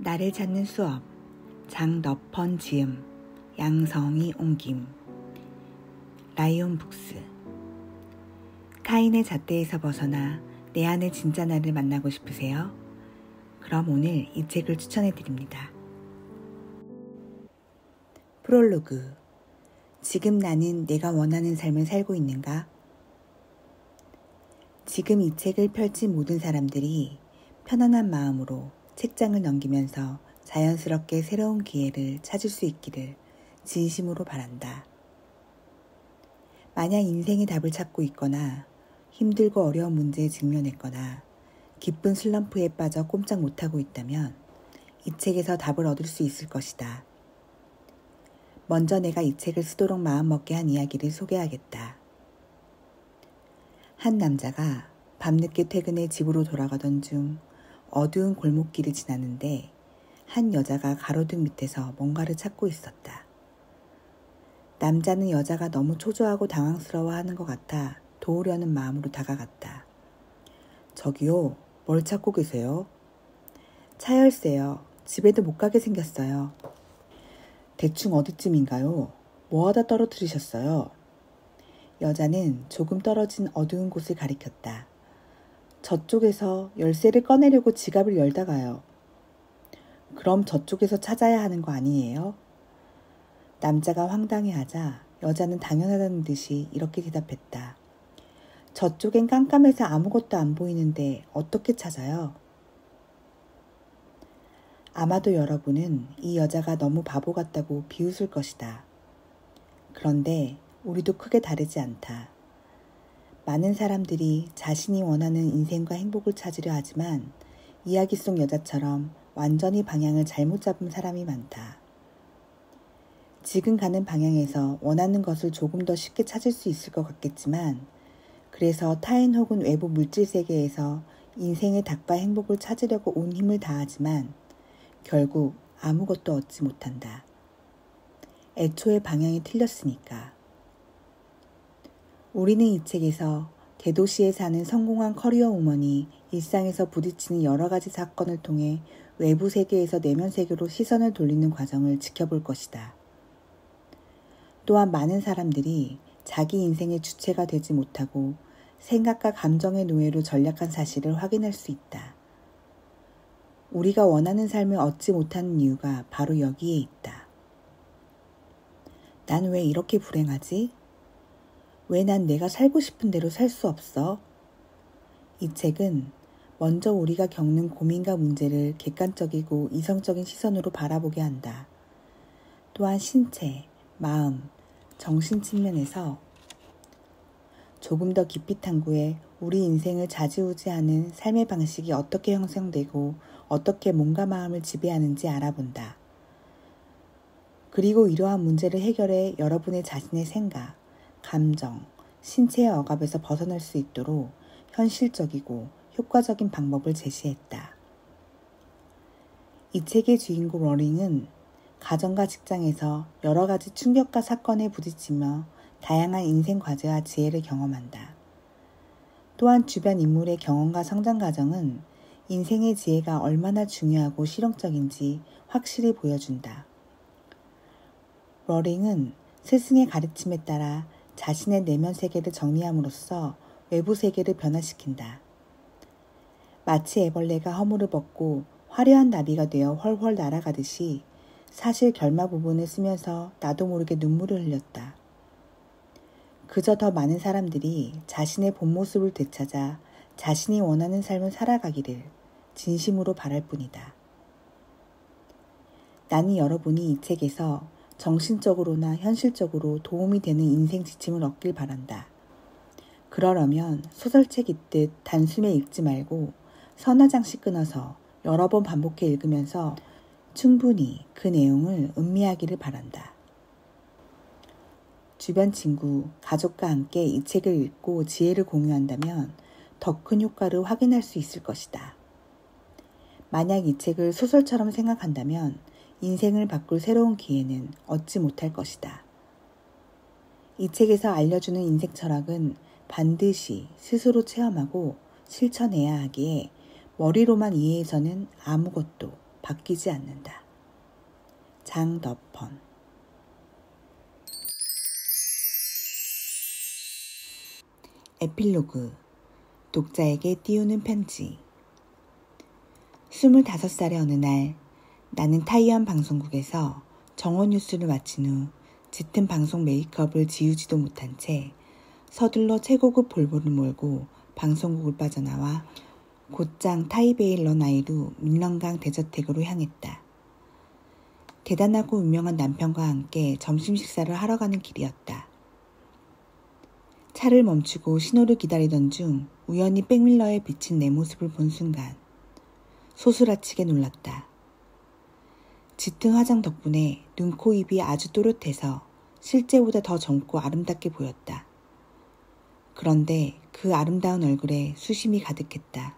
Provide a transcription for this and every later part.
나를 찾는 수업, 장너펀 지음, 양성이 옮김. 라이온 북스. 타인의 잣대에서 벗어나 내 안의 진짜 나를 만나고 싶으세요? 그럼 오늘 이 책을 추천해드립니다. 프롤로그. 지금 나는 내가 원하는 삶을 살고 있는가? 지금 이 책을 펼친 모든 사람들이 편안한 마음으로 책장을 넘기면서 자연스럽게 새로운 기회를 찾을 수 있기를 진심으로 바란다. 만약 인생의 답을 찾고 있거나 힘들고 어려운 문제에 직면했거나 깊은 슬럼프에 빠져 꼼짝 못하고 있다면 이 책에서 답을 얻을 수 있을 것이다. 먼저 내가 이 책을 쓰도록 마음먹게 한 이야기를 소개하겠다. 한 남자가 밤늦게 퇴근해 집으로 돌아가던 중 어두운 골목길을 지나는데 한 여자가 가로등 밑에서 뭔가를 찾고 있었다. 남자는 여자가 너무 초조하고 당황스러워하는 것 같아 도우려는 마음으로 다가갔다. 저기요, 뭘 찾고 계세요? 차 열쇠요. 집에도 못 가게 생겼어요. 대충 어디쯤인가요? 뭐 하다 떨어뜨리셨어요? 여자는 조금 떨어진 어두운 곳을 가리켰다. 저쪽에서 열쇠를 꺼내려고 지갑을 열다가요. 그럼 저쪽에서 찾아야 하는 거 아니에요? 남자가 황당해하자 여자는 당연하다는 듯이 이렇게 대답했다. 저쪽엔 깜깜해서 아무것도 안 보이는데 어떻게 찾아요? 아마도 여러분은 이 여자가 너무 바보 같다고 비웃을 것이다. 그런데 우리도 크게 다르지 않다. 많은 사람들이 자신이 원하는 인생과 행복을 찾으려 하지만 이야기 속 여자처럼 완전히 방향을 잘못 잡은 사람이 많다. 지금 가는 방향에서 원하는 것을 조금 더 쉽게 찾을 수 있을 것 같겠지만 그래서 타인 혹은 외부 물질 세계에서 인생의 답과 행복을 찾으려고 온 힘을 다하지만 결국 아무것도 얻지 못한다. 애초에 방향이 틀렸으니까. 우리는 이 책에서 대도시에 사는 성공한 커리어 우먼이 일상에서 부딪히는 여러 가지 사건을 통해 외부 세계에서 내면 세계로 시선을 돌리는 과정을 지켜볼 것이다. 또한 많은 사람들이 자기 인생의 주체가 되지 못하고 생각과 감정의 노예로 전락한 사실을 확인할 수 있다. 우리가 원하는 삶을 얻지 못하는 이유가 바로 여기에 있다. 난 왜 이렇게 불행하지? 왜 난 내가 살고 싶은 대로 살 수 없어? 이 책은 먼저 우리가 겪는 고민과 문제를 객관적이고 이성적인 시선으로 바라보게 한다. 또한 신체, 마음, 정신 측면에서 조금 더 깊이 탐구해 우리 인생을 좌지우지하는 삶의 방식이 어떻게 형성되고 어떻게 몸과 마음을 지배하는지 알아본다. 그리고 이러한 문제를 해결해 여러분의 자신의 생각, 감정, 신체의 억압에서 벗어날 수 있도록 현실적이고 효과적인 방법을 제시했다. 이 책의 주인공 러링은 가정과 직장에서 여러 가지 충격과 사건에 부딪히며 다양한 인생 과제와 지혜를 경험한다. 또한 주변 인물의 경험과 성장 과정은 인생의 지혜가 얼마나 중요하고 실용적인지 확실히 보여준다. 러링은 스승의 가르침에 따라 자신의 내면 세계를 정리함으로써 외부 세계를 변화시킨다. 마치 애벌레가 허물을 벗고 화려한 나비가 되어 훨훨 날아가듯이 사실 결말 부분을 쓰면서 나도 모르게 눈물을 흘렸다. 그저 더 많은 사람들이 자신의 본 모습을 되찾아 자신이 원하는 삶을 살아가기를 진심으로 바랄 뿐이다. 나는 여러분이 이 책에서 정신적으로나 현실적으로 도움이 되는 인생 지침을 얻길 바란다. 그러려면 소설책 읽듯 단숨에 읽지 말고 서너 장씩 끊어서 여러 번 반복해 읽으면서 충분히 그 내용을 음미하기를 바란다. 주변 친구, 가족과 함께 이 책을 읽고 지혜를 공유한다면 더 큰 효과를 확인할 수 있을 것이다. 만약 이 책을 소설처럼 생각한다면 인생을 바꿀 새로운 기회는 얻지 못할 것이다. 이 책에서 알려주는 인생 철학은 반드시 스스로 체험하고 실천해야 하기에 머리로만 이해해서는 아무것도 바뀌지 않는다. 장더펀. 에필로그. 독자에게 띄우는 편지. 25살의 어느 날 나는 타이완 방송국에서 정오 뉴스를 마친 후 짙은 방송 메이크업을 지우지도 못한 채 서둘러 최고급 볼보를 몰고 방송국을 빠져나와 곧장 타이베이 러나이루 민런강 대저택으로 향했다. 대단하고 유명한 남편과 함께 점심 식사를 하러 가는 길이었다. 차를 멈추고 신호를 기다리던 중 우연히 백밀러에 비친 내 모습을 본 순간 소스라치게 놀랐다. 짙은 화장 덕분에 눈, 코, 입이 아주 또렷해서 실제보다 더 젊고 아름답게 보였다. 그런데 그 아름다운 얼굴에 수심이 가득했다.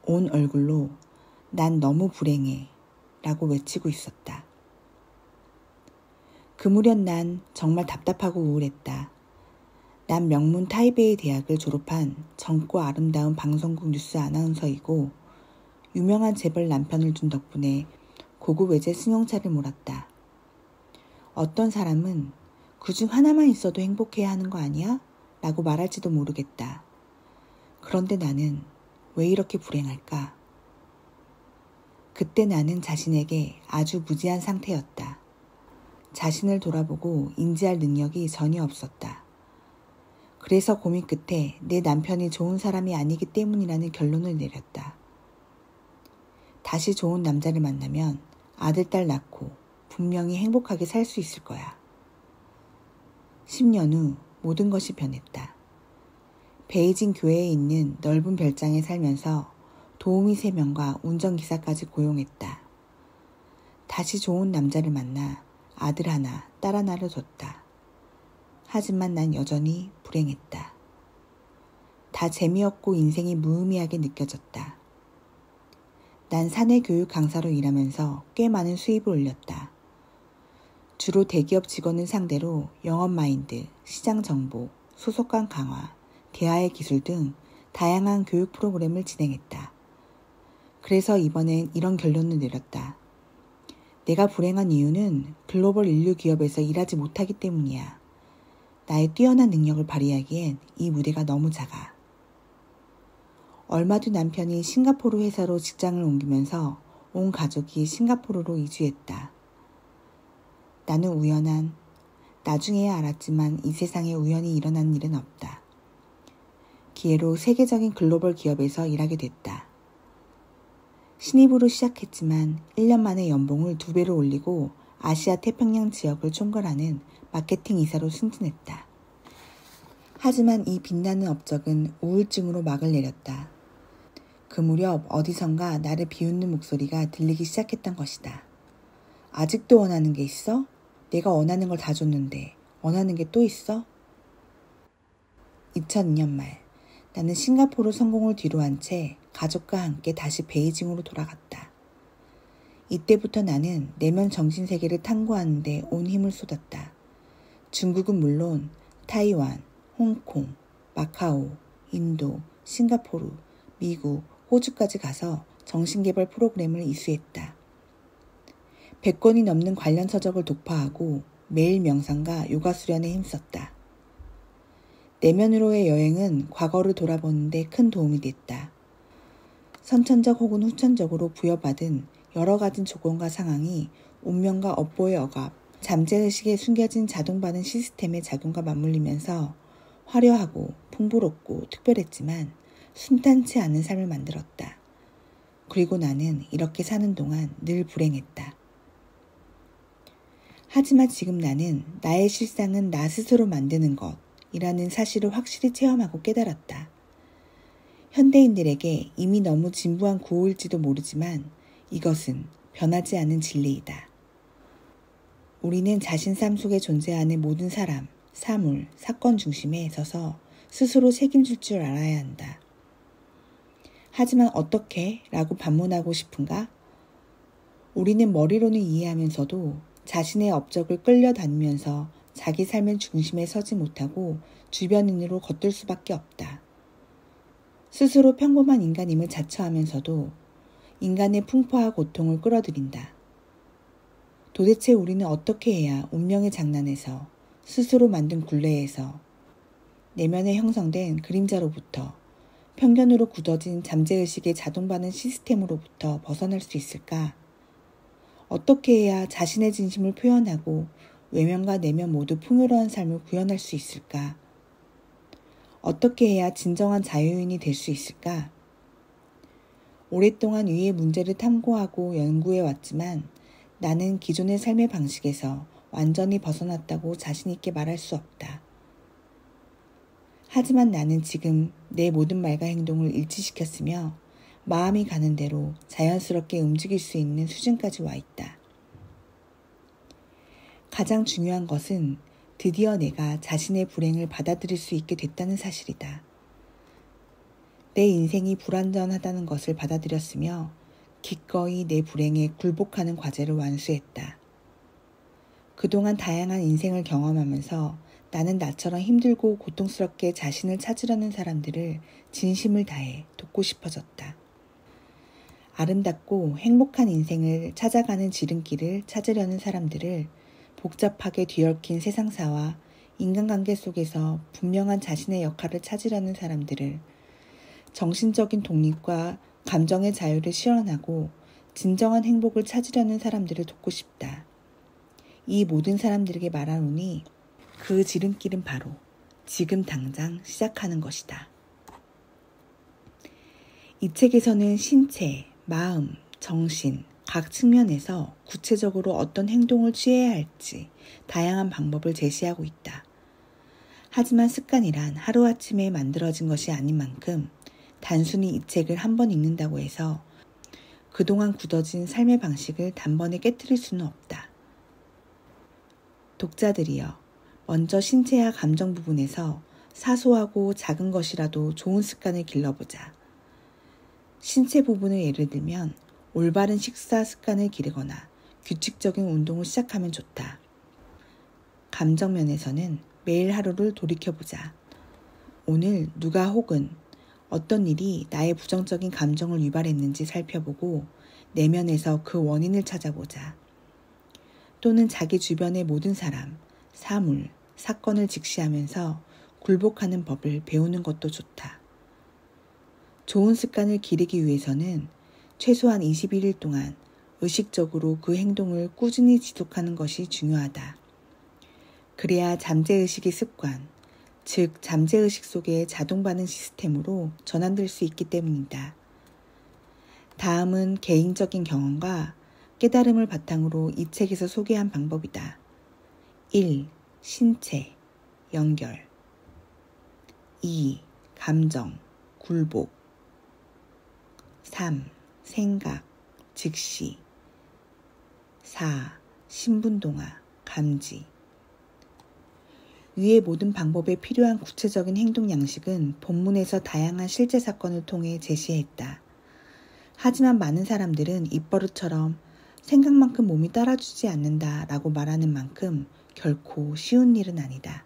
온 얼굴로 난 너무 불행해 라고 외치고 있었다. 그 무렵 난 정말 답답하고 우울했다. 난 명문 타이베이 대학을 졸업한 젊고 아름다운 방송국 뉴스 아나운서이고 유명한 재벌 남편을 둔 덕분에 고급 외제 승용차를 몰았다. 어떤 사람은 그중 하나만 있어도 행복해야 하는 거 아니야? 라고 말할지도 모르겠다. 그런데 나는 왜 이렇게 불행할까? 그때 나는 자신에게 아주 무지한 상태였다. 자신을 돌아보고 인지할 능력이 전혀 없었다. 그래서 고민 끝에 내 남편이 좋은 사람이 아니기 때문이라는 결론을 내렸다. 다시 좋은 남자를 만나면 아들, 딸 낳고 분명히 행복하게 살 수 있을 거야. 10년 후 모든 것이 변했다. 베이징 교회에 있는 넓은 별장에 살면서 도우미 3명과 운전기사까지 고용했다. 다시 좋은 남자를 만나 아들 하나, 딸 하나를 뒀다. 하지만 난 여전히 불행했다. 다 재미없고 인생이 무의미하게 느껴졌다. 난 사내 교육 강사로 일하면서 꽤 많은 수입을 올렸다. 주로 대기업 직원을 상대로 영업 마인드, 시장 정보, 소속감 강화, 대화의 기술 등 다양한 교육 프로그램을 진행했다. 그래서 이번엔 이런 결론을 내렸다. 내가 불행한 이유는 글로벌 인류 기업에서 일하지 못하기 때문이야. 나의 뛰어난 능력을 발휘하기엔 이 무대가 너무 작아. 얼마 뒤 남편이 싱가포르 회사로 직장을 옮기면서 온 가족이 싱가포르로 이주했다. 나는 나중에야 알았지만 이 세상에 우연히 일어난 일은 없다. 기회로 세계적인 글로벌 기업에서 일하게 됐다. 신입으로 시작했지만 1년 만에 연봉을 2배로 올리고 아시아 태평양 지역을 총괄하는 마케팅 이사로 승진했다. 하지만 이 빛나는 업적은 우울증으로 막을 내렸다. 그 무렵 어디선가 나를 비웃는 목소리가 들리기 시작했던 것이다. 아직도 원하는 게 있어? 내가 원하는 걸 다 줬는데 원하는 게 또 있어? 2002년 말 나는 싱가포르 성공을 뒤로한 채 가족과 함께 다시 베이징으로 돌아갔다. 이때부터 나는 내면 정신세계를 탐구하는 데 온 힘을 쏟았다. 중국은 물론 타이완, 홍콩, 마카오, 인도, 싱가포르, 미국, 호주까지 가서 정신개발 프로그램을 이수했다. 100권이 넘는 관련 서적을 독파하고 매일 명상과 요가 수련에 힘썼다. 내면으로의 여행은 과거를 돌아보는 데 큰 도움이 됐다. 선천적 혹은 후천적으로 부여받은 여러 가지 조건과 상황이 운명과 업보의 억압, 잠재의식에 숨겨진 자동반응 시스템의 작용과 맞물리면서 화려하고 풍부롭고 특별했지만 순탄치 않은 삶을 만들었다. 그리고 나는 이렇게 사는 동안 늘 불행했다. 하지만 지금 나는 나의 실상은 나 스스로 만드는 것이라는 사실을 확실히 체험하고 깨달았다. 현대인들에게 이미 너무 진부한 구호일지도 모르지만 이것은 변하지 않은 진리이다. 우리는 자신 삶 속에 존재하는 모든 사람, 사물, 사건 중심에 서서 스스로 책임질 줄 알아야 한다. 하지만 어떻게? 라고 반문하고 싶은가? 우리는 머리로는 이해하면서도 자신의 업적을 끌려다니면서 자기 삶의 중심에 서지 못하고 주변인으로 겉돌 수밖에 없다. 스스로 평범한 인간임을 자처하면서도 인간의 풍파와 고통을 끌어들인다. 도대체 우리는 어떻게 해야 운명의 장난에서, 스스로 만든 굴레에서, 내면에 형성된 그림자로부터, 편견으로 굳어진 잠재의식의 자동반응 시스템으로부터 벗어날 수 있을까? 어떻게 해야 자신의 진심을 표현하고 외면과 내면 모두 풍요로운 삶을 구현할 수 있을까? 어떻게 해야 진정한 자유인이 될 수 있을까? 오랫동안 위의 문제를 탐구하고 연구해 왔지만 나는 기존의 삶의 방식에서 완전히 벗어났다고 자신 있게 말할 수 없다. 하지만 나는 지금 내 모든 말과 행동을 일치시켰으며 마음이 가는 대로 자연스럽게 움직일 수 있는 수준까지 와 있다. 가장 중요한 것은 드디어 내가 자신의 불행을 받아들일 수 있게 됐다는 사실이다. 내 인생이 불완전하다는 것을 받아들였으며 기꺼이 내 불행에 굴복하는 과제를 완수했다. 그동안 다양한 인생을 경험하면서 나는 나처럼 힘들고 고통스럽게 자신을 찾으려는 사람들을 진심을 다해 돕고 싶어졌다. 아름답고 행복한 인생을 찾아가는 지름길을 찾으려는 사람들을 복잡하게 뒤얽힌 세상사와 인간관계 속에서 분명한 자신의 역할을 찾으려는 사람들을 정신적인 독립과 감정의 자유를 실현하고 진정한 행복을 찾으려는 사람들을 돕고 싶다. 이 모든 사람들에게 말하노니 그 지름길은 바로 지금 당장 시작하는 것이다. 이 책에서는 신체, 마음, 정신, 각 측면에서 구체적으로 어떤 행동을 취해야 할지 다양한 방법을 제시하고 있다. 하지만 습관이란 하루아침에 만들어진 것이 아닌 만큼 단순히 이 책을 한 번 읽는다고 해서 그동안 굳어진 삶의 방식을 단번에 깨트릴 수는 없다. 독자들이여, 먼저 신체와 감정 부분에서 사소하고 작은 것이라도 좋은 습관을 길러보자. 신체 부분을 예를 들면 올바른 식사 습관을 기르거나 규칙적인 운동을 시작하면 좋다. 감정 면에서는 매일 하루를 돌이켜보자. 오늘 누가 혹은 어떤 일이 나의 부정적인 감정을 유발했는지 살펴보고 내면에서 그 원인을 찾아보자. 또는 자기 주변의 모든 사람, 사물, 사건을 직시하면서 굴복하는 법을 배우는 것도 좋다. 좋은 습관을 기르기 위해서는 최소한 21일 동안 의식적으로 그 행동을 꾸준히 지속하는 것이 중요하다. 그래야 잠재의식의 습관, 즉 잠재의식 속의 자동반응 시스템으로 전환될 수 있기 때문이다. 다음은 개인적인 경험과 깨달음을 바탕으로 이 책에서 소개한 방법이다. 1. 신체, 연결. 2. 감정, 굴복. 3. 생각, 직시. 4. 신분동화, 감지. 위의 모든 방법에 필요한 구체적인 행동 양식은 본문에서 다양한 실제 사건을 통해 제시했다. 하지만 많은 사람들은 입버릇처럼 생각만큼 몸이 따라주지 않는다라고 말하는 만큼 결코 쉬운 일은 아니다.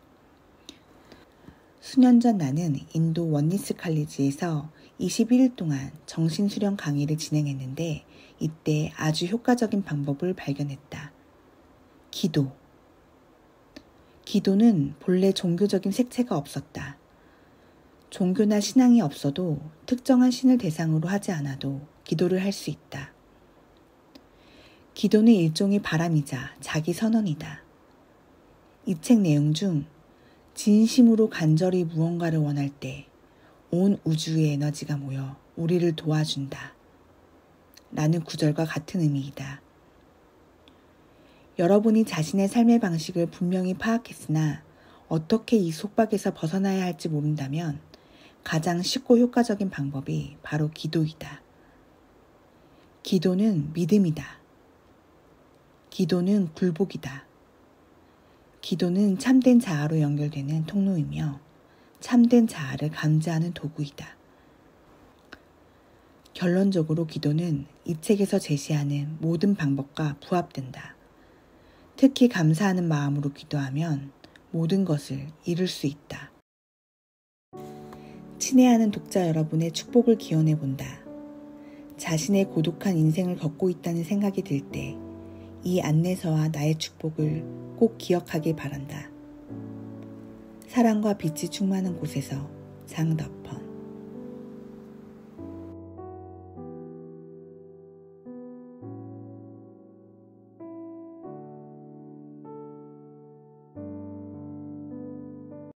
수년 전 나는 인도 원니스 칼리지에서 21일 동안 정신수련 강의를 진행했는데 이때 아주 효과적인 방법을 발견했다. 기도. 기도는 본래 종교적인 색채가 없었다. 종교나 신앙이 없어도 특정한 신을 대상으로 하지 않아도 기도를 할 수 있다. 기도는 일종의 바람이자 자기 선언이다. 이 책 내용 중 진심으로 간절히 무언가를 원할 때 온 우주의 에너지가 모여 우리를 도와준다. 라는 구절과 같은 의미이다. 여러분이 자신의 삶의 방식을 분명히 파악했으나 어떻게 이 속박에서 벗어나야 할지 모른다면 가장 쉽고 효과적인 방법이 바로 기도이다. 기도는 믿음이다. 기도는 굴복이다. 기도는 참된 자아로 연결되는 통로이며 참된 자아를 감지하는 도구이다. 결론적으로 기도는 이 책에서 제시하는 모든 방법과 부합된다. 특히 감사하는 마음으로 기도하면 모든 것을 이룰 수 있다. 친애하는 독자 여러분의 축복을 기원해 본다. 자신의 고독한 인생을 걷고 있다는 생각이 들 때 이 안내서와 나의 축복을 꼭 기억하길 바란다. 사랑과 빛이 충만한 곳에서 장덕헌.